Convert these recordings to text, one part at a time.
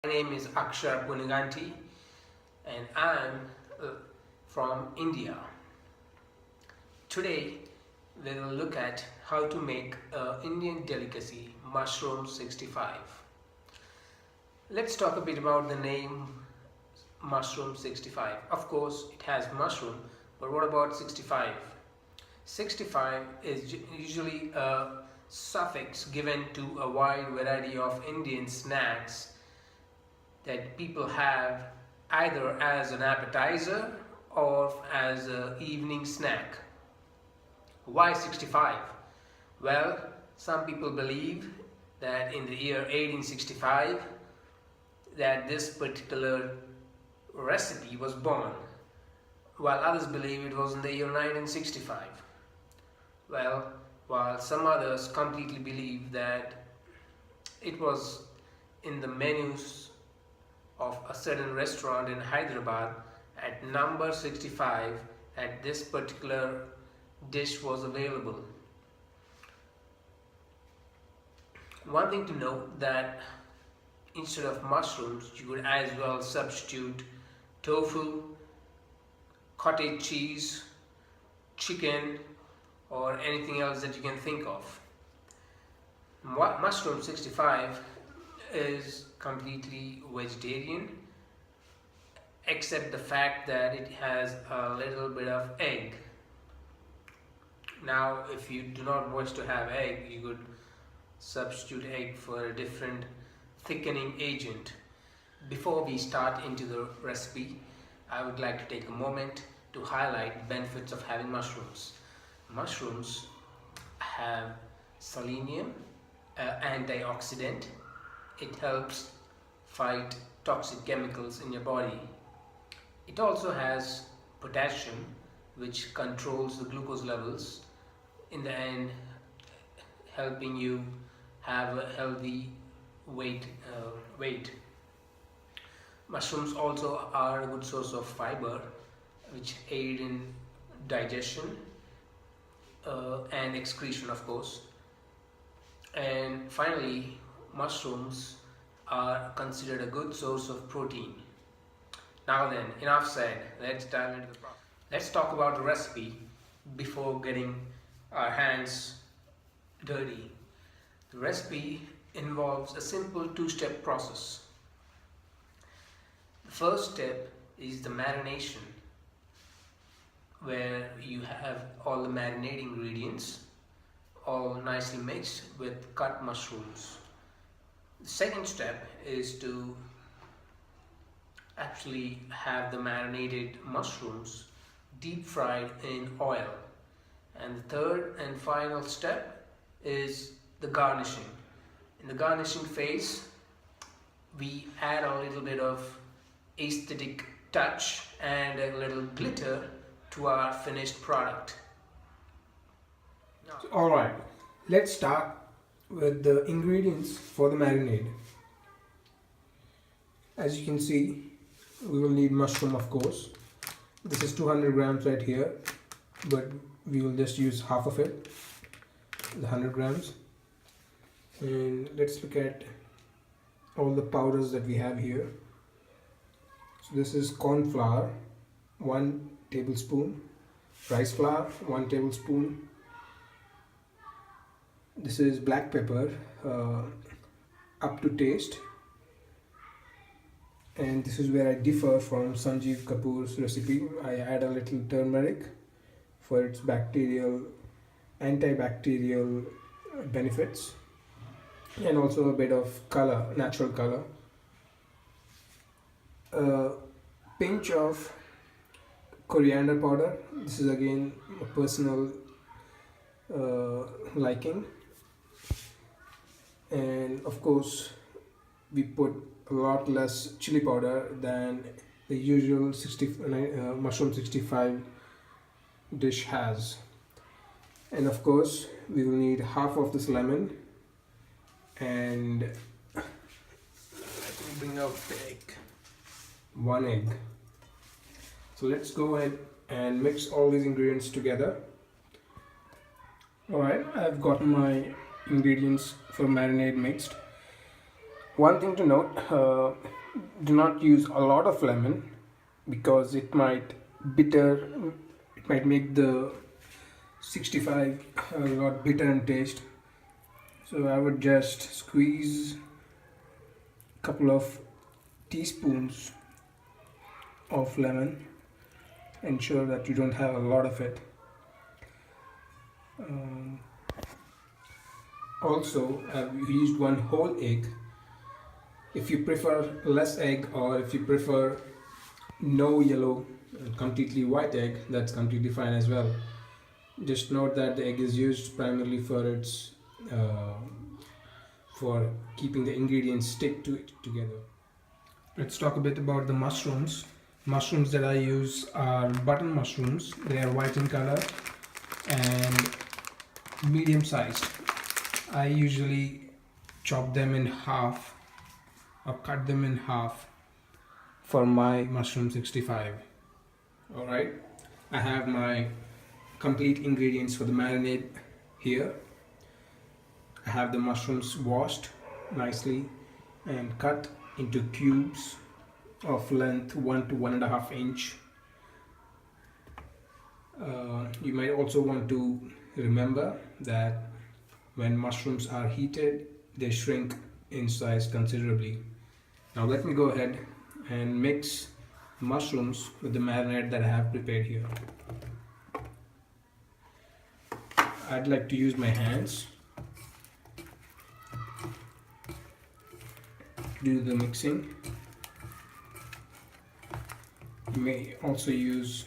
My name is Akshar Puniganti and I'm from India. Today we will look at how to make Indian delicacy mushroom 65. Let's talk a bit about the name mushroom 65. Of course it has mushroom, but what about 65? 65 is usually a suffix given to a wide variety of Indian snacks that people have either as an appetizer or as an evening snack. Why 65? Well, some people believe that in the year 1865 that this particular recipe was born, while others believe it was in the year 1965. Well, while some others completely believe that it was in the menus of a certain restaurant in Hyderabad at number 65 that this particular dish was available. One thing to note that instead of mushrooms you could as well substitute tofu, cottage cheese, chicken or anything else that you can think of. Mushroom 65 is completely vegetarian except the fact that it has a little bit of egg. Now if you do not wish to have egg, you could substitute egg for a different thickening agent. Before we start into the recipe, I would like to take a moment to highlight benefits of having mushrooms. Mushrooms have selenium, antioxidant. It helps fight toxic chemicals in your body. It also has potassium, which controls the glucose levels, in the end helping you have a healthy weight. Mushrooms also are a good source of fiber, which aid in digestion and excretion, of course. And finally, mushrooms are considered a good source of protein. Now then, enough said. Let's dive into the process. Let's talk about the recipe before getting our hands dirty. The recipe involves a simple two-step process. The first step is the marination, where you have all the marinating ingredients all nicely mixed with cut mushrooms. The second step is to actually have the marinated mushrooms deep fried in oil. And the third and final step is the garnishing. In the garnishing phase, we add a little bit of aesthetic touch and a little glitter to our finished product. Alright, let's start with the ingredients for the marinade. As you can see, we will need mushroom, of course. This is 200 grams right here, but we will just use half of it, the 100 grams. And let's look at all the powders that we have here. So this is corn flour, 1 tablespoon, rice flour, 1 tablespoon. This is black pepper, up to taste. And this is where I differ from Sanjeev Kapoor's recipe. I add a little turmeric for its antibacterial benefits, and also a bit of color, natural color. A pinch of coriander powder. This is again a personal liking. And of course we put a lot less chili powder than the usual mushroom 65 dish has. And of course we will need half of this lemon, and let me bring out the egg, 1 egg. So let's go ahead and mix all these ingredients together. Alright, I've gotten my ingredients for marinade mixed. One thing to note, do not use a lot of lemon because it might make the 65 a lot bitter in taste. So I would just squeeze a couple of teaspoons of lemon. Ensure that you don't have a lot of it. Also, I've used one whole egg. If you prefer less egg, or if you prefer no yellow, completely white egg, that's completely fine as well. Just note that the egg is used primarily for its for keeping the ingredients stick to it together. Let's talk a bit about the mushrooms. Mushrooms that I use are button mushrooms. They are white in color and medium sized. I usually chop them in half or cut them in half for my mushroom 65. Alright, I have my complete ingredients for the marinade here. I have the mushrooms washed nicely and cut into cubes of length 1 to 1.5 inch. You might also want to remember that when mushrooms are heated, they shrink in size considerably. Now let me go ahead and mix mushrooms with the marinade that I have prepared here. I'd like to use my hands to do the mixing. You may also use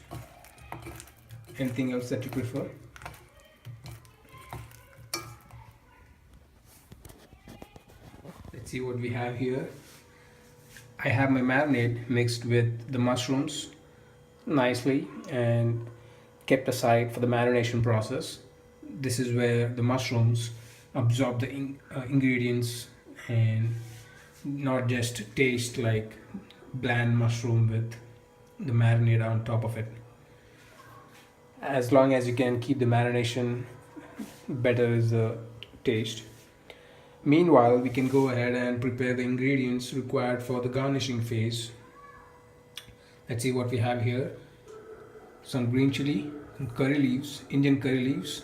anything else that you prefer. Let's see what we have here. I have my marinade mixed with the mushrooms nicely and kept aside for the marination process. This is where the mushrooms absorb the ingredients and not just taste like bland mushroom with the marinade on top of it. As long as you can keep the marination, better is the taste. Meanwhile, we can go ahead and prepare the ingredients required for the garnishing phase. Let's see what we have here. Some green chili, some curry leaves, Indian curry leaves,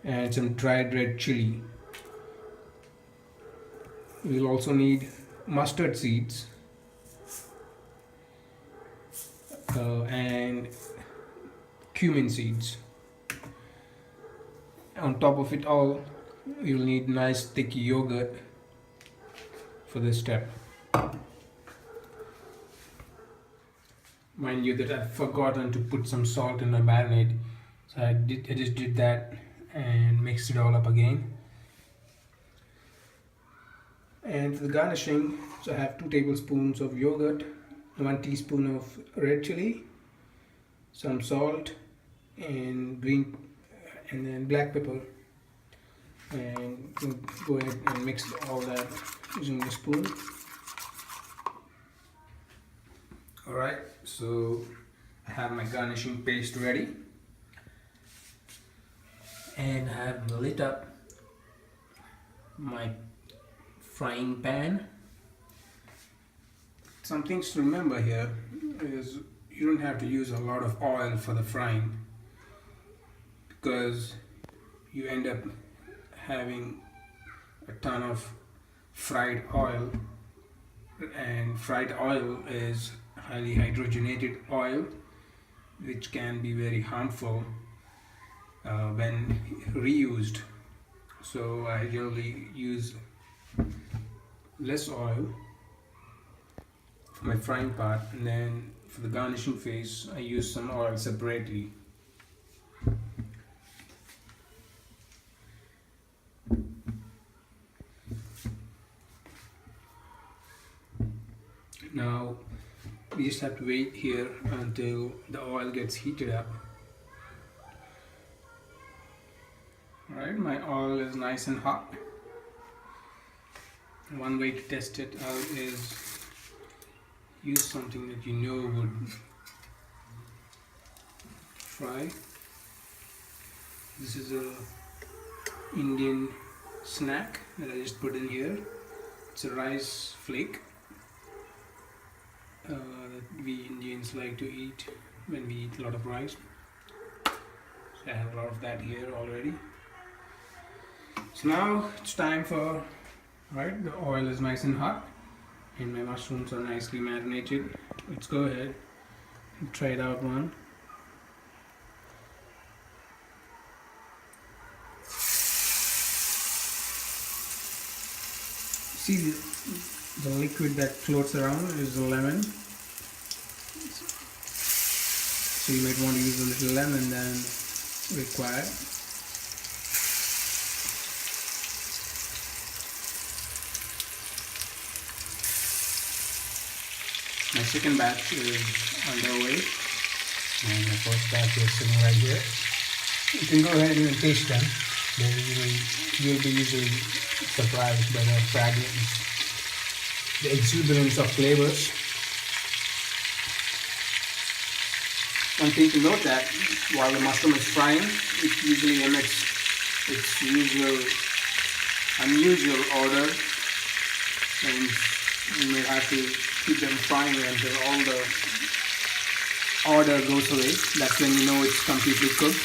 and some dried red chili. We'll also need mustard seeds and cumin seeds. On top of it all, you'll need nice thick yogurt for this step. Mind you that I've forgotten to put some salt in my marinade, so I just did that and mixed it all up again. And for the garnishing, so I have 2 tablespoons of yogurt, 1 teaspoon of red chili, some salt, and then black pepper. And go ahead and mix all that using the spoon. Alright, so I have my garnishing paste ready, and I have lit up my frying pan. Some things to remember here is you don't have to use a lot of oil for the frying, because you end up having a ton of fried oil, and fried oil is highly hydrogenated oil, which can be very harmful when reused. So I generally use less oil for my frying part, and then for the garnishing phase I use some oil separately. Now we just have to wait here until the oil gets heated up. Alright, my oil is nice and hot. One way to test it out is use something that you know would fry. This is a Indian snack that I just put in here. It's a rice flake. that we Indians like to eat when we eat a lot of rice. So I have a lot of that here already. So now it's time for, right, the oil is nice and hot and my mushrooms are nicely marinated. Let's go ahead and try it out one. See the liquid that floats around is the lemon. So you might want to use a little lemon than required. My second batch is underway, and the first batch is sitting right here. You can go ahead and taste them. You'll be usually surprised by the fragrance, the exuberance of flavors. One thing to note that while the mushroom is frying, it usually emits its unusual odor, and you may have to keep them frying until all the odor goes away. That's when you know it's completely cooked.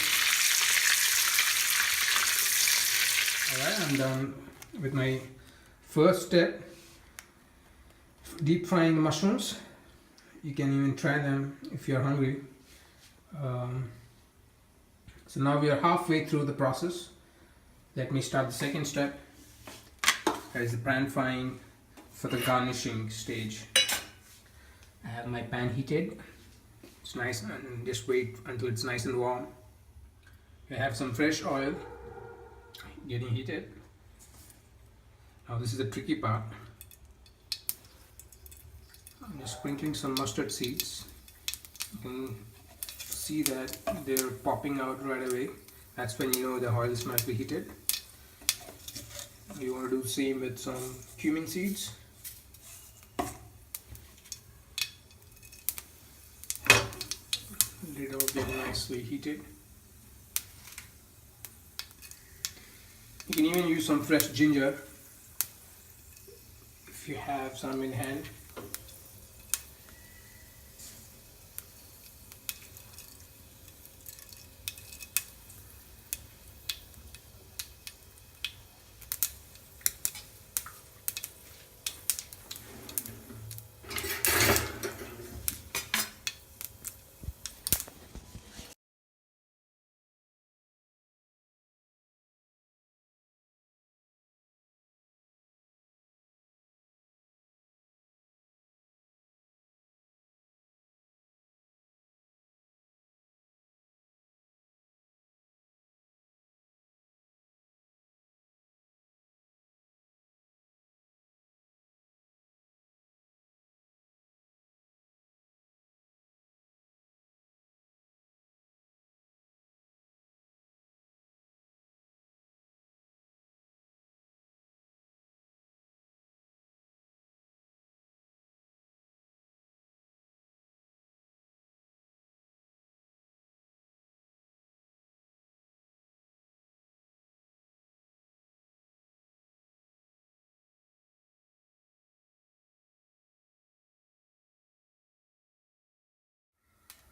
Alright, I'm done with my first step, deep frying the mushrooms. You can even try them if you're hungry. So now we are halfway through the process. Let me start the second step. That is the pan frying for the garnishing stage. I have my pan heated. It's nice, and just wait until it's nice and warm. I have some fresh oil getting heated. Now this is the tricky part. I'm just sprinkling some mustard seeds. You can see that they're popping out right away. That's when you know the oil is nicely heated. You want to do the same with some cumin seeds. They all get nicely heated. You can even use some fresh ginger if you have some in hand.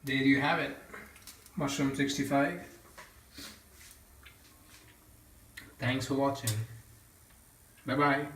There you have it, mushroom 65. Thanks for watching. Bye bye.